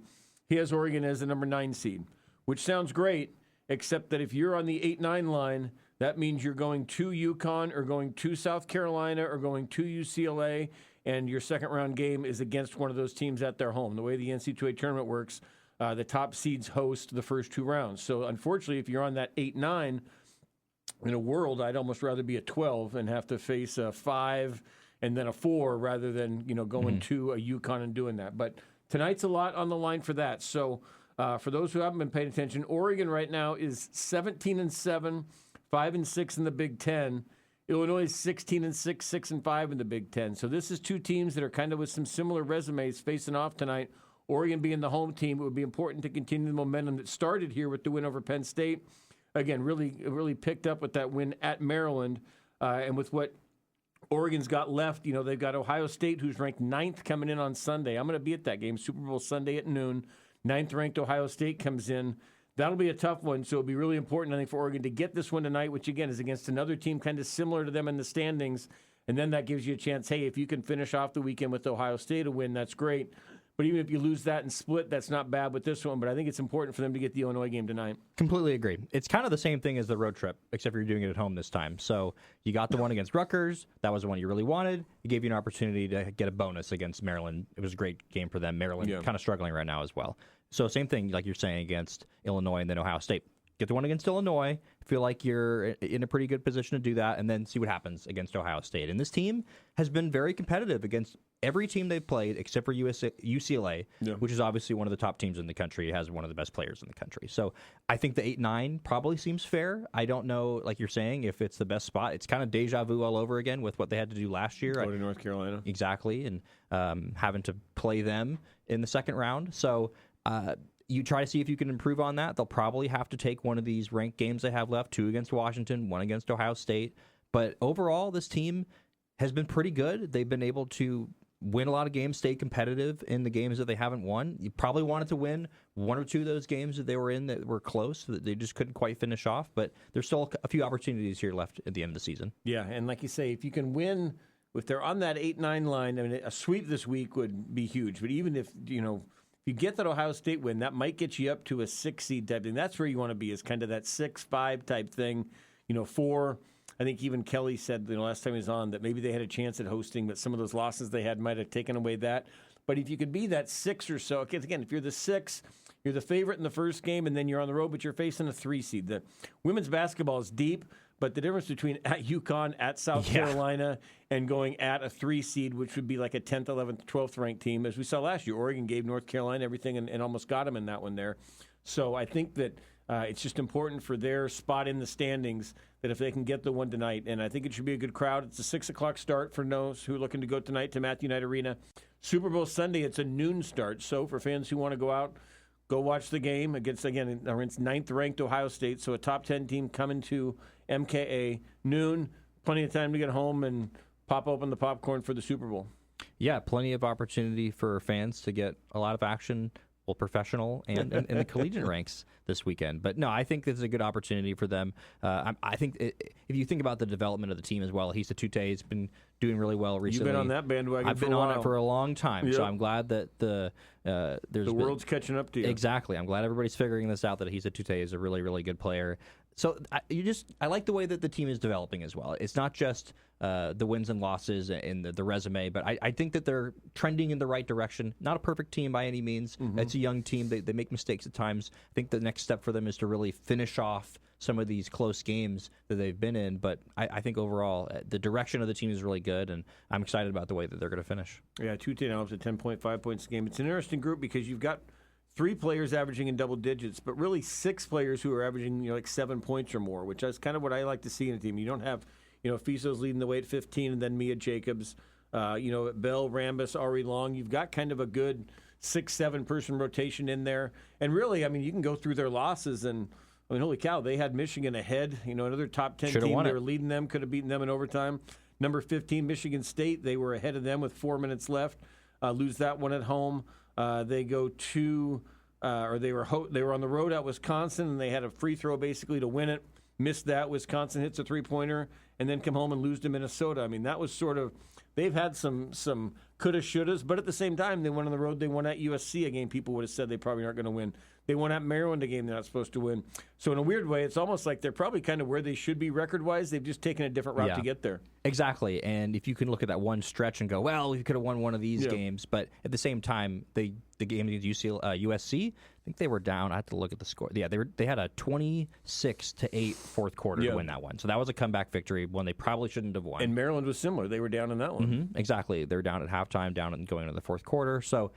he has Oregon as the number 9 seed, which sounds great, except that if you're on the 8-9 line, That means you're going to UConn or going to South Carolina or going to UCLA, and your second-round game is against one of those teams at their home. The way the NCAA tournament works, the top seeds host the first 2 rounds. So, unfortunately, if you're on that 8-9, in a world, I'd almost rather be a 12 and have to face a 5 and then a 4 rather than going to a UConn and doing that. But tonight's a lot on the line for that. So, for those who haven't been paying attention, Oregon right now is 17-7, 5-6 in the Big Ten. Illinois is 16-6, 6-5 in the Big Ten. So this is 2 teams that are kind of with some similar resumes facing off tonight. Oregon being the home team, it would be important to continue the momentum that started here with the win over Penn State. Again, really picked up with that win at Maryland, and with what Oregon's got left. They've got Ohio State, who's ranked 9th coming in on Sunday. I'm going to be at that game, Super Bowl Sunday at noon. 9th-ranked Ohio State comes in. That'll be a tough one, so it'll be really important, I think, for Oregon to get this one tonight, which, again, is against another team kind of similar to them in the standings. And then that gives you a chance, hey, if you can finish off the weekend with Ohio State a win, that's great. But even if you lose that and split, that's not bad with this one. But I think it's important for them to get the Illinois game tonight. Completely agree. It's kind of the same thing as the road trip, except for you're doing it at home this time. So you got the one against Rutgers. That was the one you really wanted. It gave you an opportunity to get a bonus against Maryland. It was a great game for them. Maryland kind of struggling right now as well. So same thing, like you're saying, against Illinois and then Ohio State. Get the one against Illinois, feel like you're in a pretty good position to do that, and then see what happens against Ohio State. And this team has been very competitive against every team they've played except for UCLA, which is obviously one of the top teams in the country. It has one of the best players in the country. So I think the 8-9 probably seems fair. I don't know, like you're saying, if it's the best spot. It's kind of deja vu all over again with what they had to do last year. Go to North Carolina. Exactly, and having to play them in the second round. So you try to see if you can improve on that. They'll probably have to take one of these ranked games they have left, 2 against Washington, 1 against Ohio State. But overall, this team has been pretty good. They've been able to win a lot of games, stay competitive in the games that they haven't won. You probably wanted to win 1 or 2 of those games that they were in that were close, that they just couldn't quite finish off. But there's still a few opportunities here left at the end of the season. Yeah, and like you say, if you can win, if they're on that 8-9 line, I mean, a sweep this week would be huge. But even if, if you get that Ohio State win, that might get you up to a 6 seed type thing. That's where you want to be, is kind of that 6-5 type thing. 4. I think even Kelly said last time he was on that maybe they had a chance at hosting, but some of those losses they had might have taken away that. But if you could be that 6 or so, again, if you're the 6, you're the favorite in the first game, and then you're on the road, but you're facing a 3 seed. The women's basketball is deep. But the difference between at UConn, at South Carolina, and going at a 3 seed, which would be like a 10th, 11th, 12th ranked team, as we saw last year, Oregon gave North Carolina everything and almost got them in that one there. So I think that it's just important for their spot in the standings that if they can get the one tonight, and I think it should be a good crowd. It's a 6 o'clock start for those who are looking to go tonight to Matthew Knight Arena. Super Bowl Sunday, it's a noon start. So for fans who want to go out, go watch the game against, again, it's 9th-ranked Ohio State, so a top 10 team coming to MKA, noon, plenty of time to get home and pop open the popcorn for the Super Bowl. Yeah, plenty of opportunity for fans to get a lot of action, both professional and in the collegiate ranks this weekend. But no, I think this is a good opportunity for them. I think if you think about the development of the team as well, Hisa Tute has been doing really well recently. You've been on that bandwagon I've been on it for a long time, so I'm glad that the world's catching up to you. Exactly. I'm glad everybody's figuring this out, that Hisa Tute is a really, really good player. So I like the way that the team is developing as well. It's not just the wins and losses and the resume, but I think that they're trending in the right direction. Not a perfect team by any means. Mm-hmm. It's a young team. They make mistakes at times. I think the next step for them is to really finish off some of these close games that they've been in. But I think overall, the direction of the team is really good, and I'm excited about the way that they're going to finish. Yeah, Tute now up to 10.5 points a game. It's an interesting group because you've got 3 players averaging in double digits, but really 6 players who are averaging like 7 points or more, which is kind of what I like to see in a team. You don't have, Fiso's leading the way at 15, and then Mia Jacobs, Bell, Rambus, Ari Long. You've got kind of a good 6-7 person rotation in there. And really, you can go through their losses, and holy cow, they had Michigan ahead. Another top 10 Should've team. They were leading them, could have beaten them in overtime. Number 15, Michigan State, they were ahead of them with 4 minutes left. Lose that one at home. They go to, they were on the road at Wisconsin, and they had a free throw basically to win it. Missed that. Wisconsin hits a 3-pointer, and then come home and lose to Minnesota. That was sort of, they've had some coulda, shouldas, but at the same time, they went on the road. They won at USC, a game people would have said they probably aren't going to win. They won at Maryland, a game they're not supposed to win. So in a weird way, it's almost like they're probably kind of where they should be record-wise. They've just taken a different route to get there. Exactly. And if you can look at that one stretch and go, well, we could have won one of these games. But at the same time, the game against USC, I think they were down. I have to look at the score. Yeah, they had a 26-8 fourth quarter to win that one. So that was a comeback victory, one they probably shouldn't have won. And Maryland was similar. They were down in that one. Mm-hmm. Exactly. They were down at halftime, down and going into the fourth quarter. So,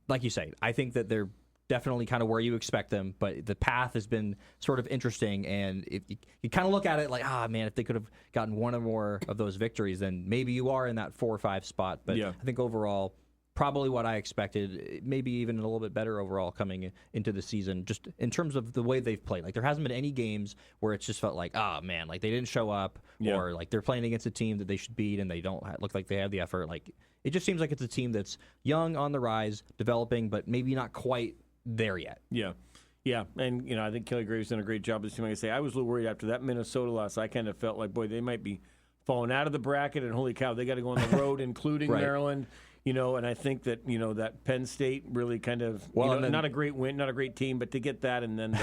like you say, I think that they're definitely kind of where you expect them, but the path has been sort of interesting, and if you kind of look at it like, man, if they could have gotten one or more of those victories, then maybe you are in that 4 or 5 spot. But I think overall, probably what I expected, maybe even a little bit better overall coming into the season, just in terms of the way they've played. Like, there hasn't been any games where it's just felt like, man, like they didn't show up, or like they're playing against a team that they should beat and they don't look like they have the effort. Like, it just seems like it's a team that's young, on the rise, developing, but maybe not quite there yet. Yeah, and I think Kelly Graves done a great job this team. Like I say, I was a little worried after that Minnesota loss. I kind of felt like, boy, they might be falling out of the bracket, and holy cow, they got to go on the road, including Maryland. And I think that that Penn State really kind of not a great win, not a great team, but to get that and then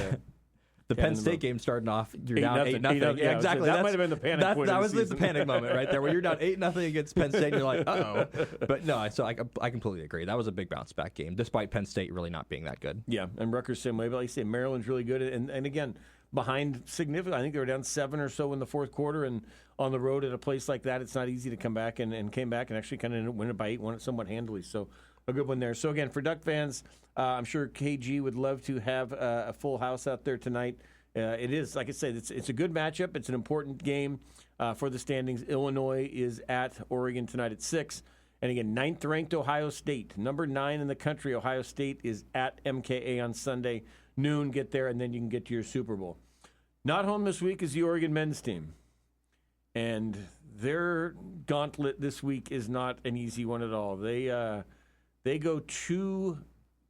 the Penn State game starting off, you're down 8-0. Yeah, exactly. That might have been the panic point. That was the panic moment right there, where you're down 8-0 against Penn State, and you're like, uh-oh. But no, so I completely agree. That was a big bounce back game, despite Penn State really not being that good. Yeah, and Rutgers same way. But like you say, Maryland's really good, and again, behind significant. I think they were down 7 or so in the fourth quarter, and on the road at a place like that, it's not easy to come back and came back and actually kind of win it by 8, won it somewhat handily. So a good one there. So again, for Duck fans, I'm sure KG would love to have a full house out there tonight. It is, like I said, it's a good matchup. It's an important game for the standings. Illinois is at Oregon tonight at 6. And again, 9th-ranked Ohio State. Number 9 in the country, Ohio State, is at MKA on Sunday, noon. Get there, and then you can get to your Super Bowl. Not home this week is the Oregon men's team. And their gauntlet this week is not an easy one at all. They go to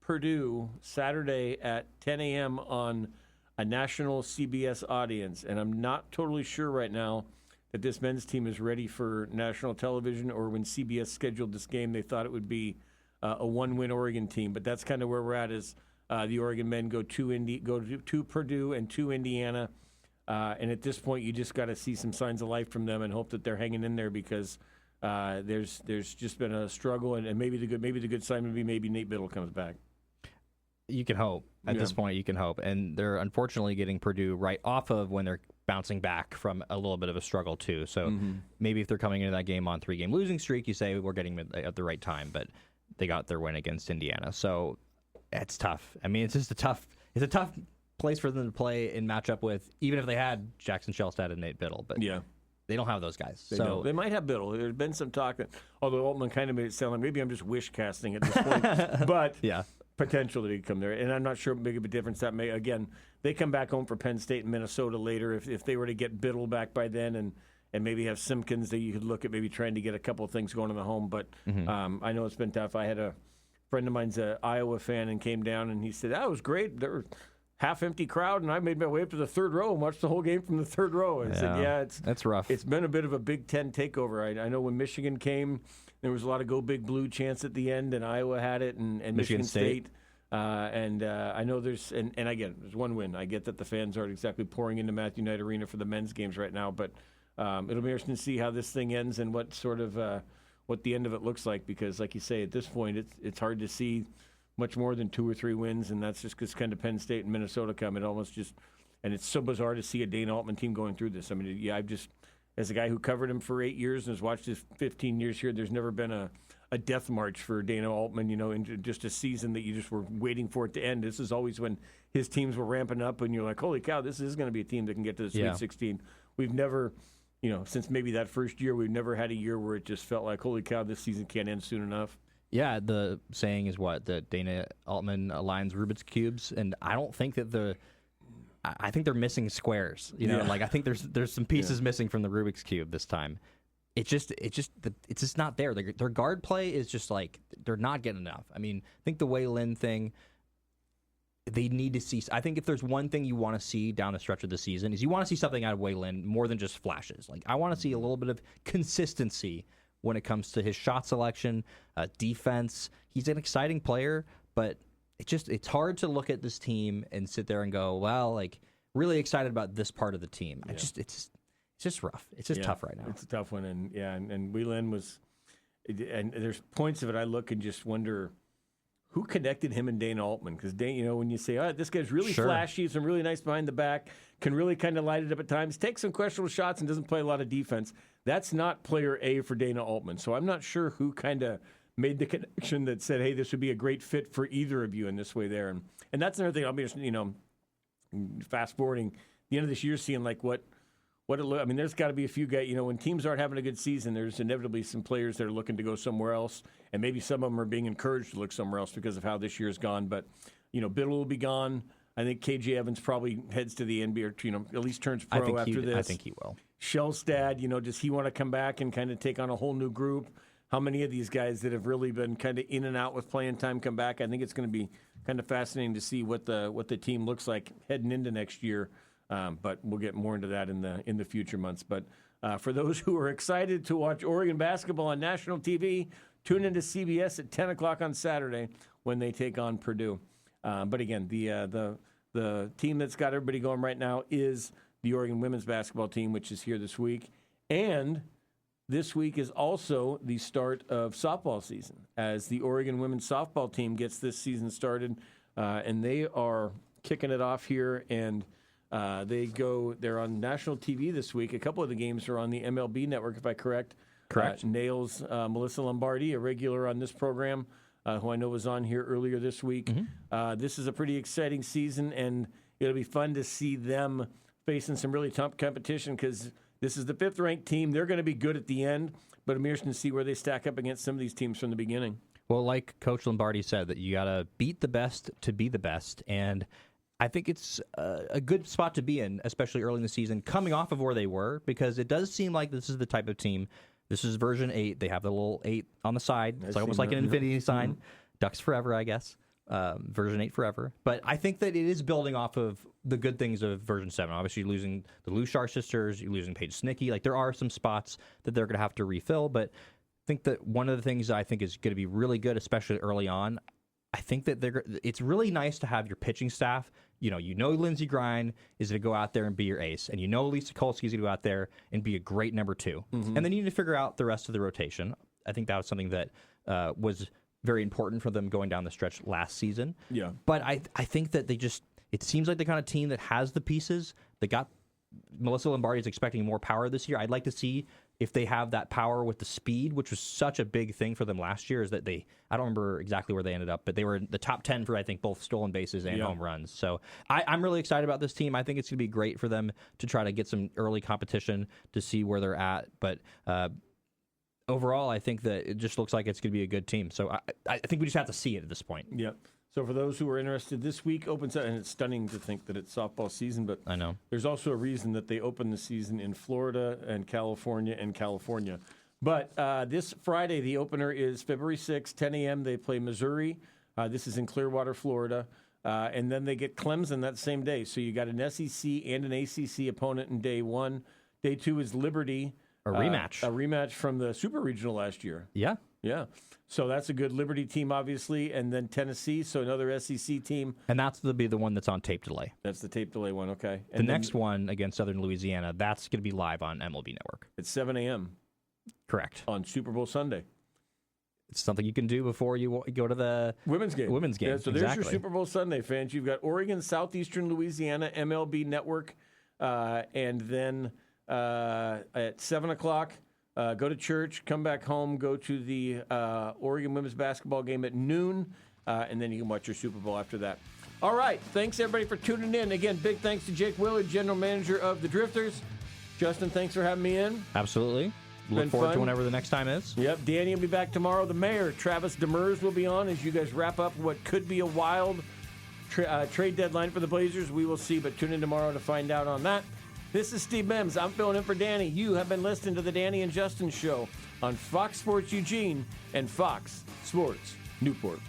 Purdue Saturday at 10 a.m. on a national CBS audience, and I'm not totally sure right now that this men's team is ready for national television, or when CBS scheduled this game, they thought it would be a one-win Oregon team. But that's kind of where we're at, is the Oregon men go to Purdue and to Indiana, and at this point, you just got to see some signs of life from them and hope that they're hanging in there, because there's just been a struggle, and maybe the good sign would be maybe Nate Biddle comes back. You can hope. At this point, you can hope. And they're unfortunately getting Purdue right off of when they're bouncing back from a little bit of a struggle, too. So maybe if they're coming into that game on 3-game losing streak, you say we're getting them at the right time. But they got their win against Indiana. So it's tough. I mean, it's a tough place for them to play and match up with, even if they had Jackson Shellstad and Nate Biddle. But they don't have those guys. They might have Biddle. There's been some talk, although Altman kind of made it sound like maybe I'm just wish casting at this point. But potential that he'd come there, and I'm not sure how big of a difference that may. Again, they come back home for Penn State and Minnesota later. If they were to get Biddle back by then, and maybe have Simpkins, that you could look at maybe trying to get a couple of things going in the home. But I know it's been tough. I had a friend of mine's an Iowa fan and came down, and he said, "That was great. There were half-empty crowd, and I made my way up to the third row and watched the whole game from the third row." And I said, that's rough. It's been a bit of a Big Ten takeover. I know when Michigan came, there was a lot of go big blue chants at the end, and Iowa had it, and Michigan State. I know there's and again, there's one win. I get that the fans aren't exactly pouring into Matthew Knight Arena for the men's games right now, but it'll be interesting to see how this thing ends and what sort of what the end of it looks like, because, like you say, at this point, it's hard to see much more than 2 or 3 wins, and that's just because kind of Penn State and Minnesota come. It almost just, and it's so bizarre to see a Dana Altman team going through this. I mean, I've just, as a guy who covered him for 8 years and has watched his 15 years here, there's never been a death march for Dana Altman, in just a season that you just were waiting for it to end. This is always when his teams were ramping up, and you're like, holy cow, this is going to be a team that can get to the Sweet 16. We've never, since maybe that first year, we've never had a year where it just felt like, holy cow, this season can't end soon enough. Yeah, the saying is that Dana Altman aligns Rubik's Cubes, and I don't think that I think they're missing squares. Like I think there's some pieces missing from the Rubik's Cube this time. It's just not there. Their guard play is just like, they're not getting enough. I mean, I think the Wei Lin thing, they need to see. I think if there's one thing you want to see down the stretch of the season, is you want to see something out of Wei Lin more than just flashes. Like, I want to see a little bit of consistency when it comes to his shot selection, defense. He's an exciting player, but it's hard to look at this team and sit there and go, well, like, really excited about this part of the team. Yeah. It's just rough. It's just tough right now. It's a tough one, and Whelan was, and there's points of it I look and just wonder who connected him and Dana Altman, because when you say, this guy's really flashy, some really nice behind the back, can really kind of light it up at times, takes some questionable shots and doesn't play a lot of defense. That's not player A for Dana Altman. So I'm not sure who kind of made the connection that said, hey, this would be a great fit for either of you in this way there. And that's another thing. I'll be, fast forwarding the end of this year, seeing like what it look. I mean, there's got to be a few guys. When teams aren't having a good season, there's inevitably some players that are looking to go somewhere else, and maybe some of them are being encouraged to look somewhere else because of how this year's gone. But Biddle will be gone. I think KJ Evans probably heads to the NBA, or at least turns pro after this. I think he will. Shellstad, does he want to come back and kind of take on a whole new group? How many of these guys that have really been kind of in and out with playing time come back? I think it's going to be kind of fascinating to see what the team looks like heading into next year. But we'll get more into that in the future months. But for those who are excited to watch Oregon basketball on national TV, tune into CBS at 10 o'clock on Saturday when they take on Purdue. But again, the team that's got everybody going right now is the Oregon women's basketball team, which is here this week. And this week is also the start of softball season, as the Oregon women's softball team gets this season started. And they are kicking it off here, and they're on national TV this week. A couple of the games are on the MLB network, if I'm correct. Correct. Nails Melissa Lombardi, a regular on this program, who I know was on here earlier this week. Mm-hmm. This is a pretty exciting season, and it'll be fun to see them facing some really tough competition, because this is the 5th-ranked team. They're going to be good at the end, but I'm interested to see where they stack up against some of these teams from the beginning. Well, like Coach Lombardi said, that you got to beat the best to be the best, and I think it's a good spot to be in, especially early in the season, coming off of where they were, because it does seem like this is the type of team. This is version 8. They have the little 8 on the side. It's almost like an infinity sign. Mm-hmm. Ducks forever, I guess. Version 8 forever. But I think that it is building off of the good things of version 7. Obviously, you're losing the Lushar sisters. You're losing Paige Snicky. Like, there are some spots that they're going to have to refill. But I think that one of the things that I think is going to be really good, especially early on, I think that it's really nice to have your pitching staff. Lindsey Grine is going to go out there and be your ace. And Lisa Kolsky is going to go out there and be a great number 2. Mm-hmm. And then you need to figure out the rest of the rotation. I think that was something that was very important for them going down the stretch last season. Yeah. But I think that it seems like the kind of team that has the pieces. They got Melissa Lombardi is expecting more power this year. I'd like to see if they have that power with the speed, which was such a big thing for them last year, is that I don't remember exactly where they ended up, but they were in the top 10 for, I think, both stolen bases and home runs. So I'm really excited about this team. I think it's going to be great for them to try to get some early competition to see where they're at. But overall, I think that it just looks like it's going to be a good team. So I think we just have to see it at this point. Yeah. So for those who are interested, this week opens up, and it's stunning to think that it's softball season, but I know there's also a reason that they open the season in Florida and California. But this Friday, the opener is February 6th, 10 a.m. They play Missouri. This is in Clearwater, Florida. And then they get Clemson that same day. So you got an SEC and an ACC opponent in day 1. Day 2 is Liberty. A rematch. A rematch from the Super Regional last year. Yeah. Yeah. So that's a good Liberty team, obviously, and then Tennessee, so another SEC team. And that's to be the one that's on tape delay. That's the tape delay one, okay. And the next one against Southern Louisiana, that's going to be live on MLB Network. It's 7 a.m. Correct. On Super Bowl Sunday. It's something you can do before you go to the women's game. Yeah, so there's your Super Bowl Sunday, fans. You've got Oregon, Southeastern Louisiana, MLB Network, and then at 7 o'clock, go to church, come back home, go to the Oregon women's basketball game at noon, and then you can watch your Super Bowl after that. All right. Thanks, everybody, for tuning in. Again, big thanks to Jake Willard, general manager of the Drifters. Justin, thanks for having me in. Absolutely. Look forward to whenever the next time is. Yep. Danny will be back tomorrow. The mayor, Travis Demers, will be on as you guys wrap up what could be a wild trade deadline for the Blazers. We will see, but tune in tomorrow to find out on that. This is Steve Mims. I'm filling in for Danny. You have been listening to the Danny and Justin Show on Fox Sports Eugene and Fox Sports Newport.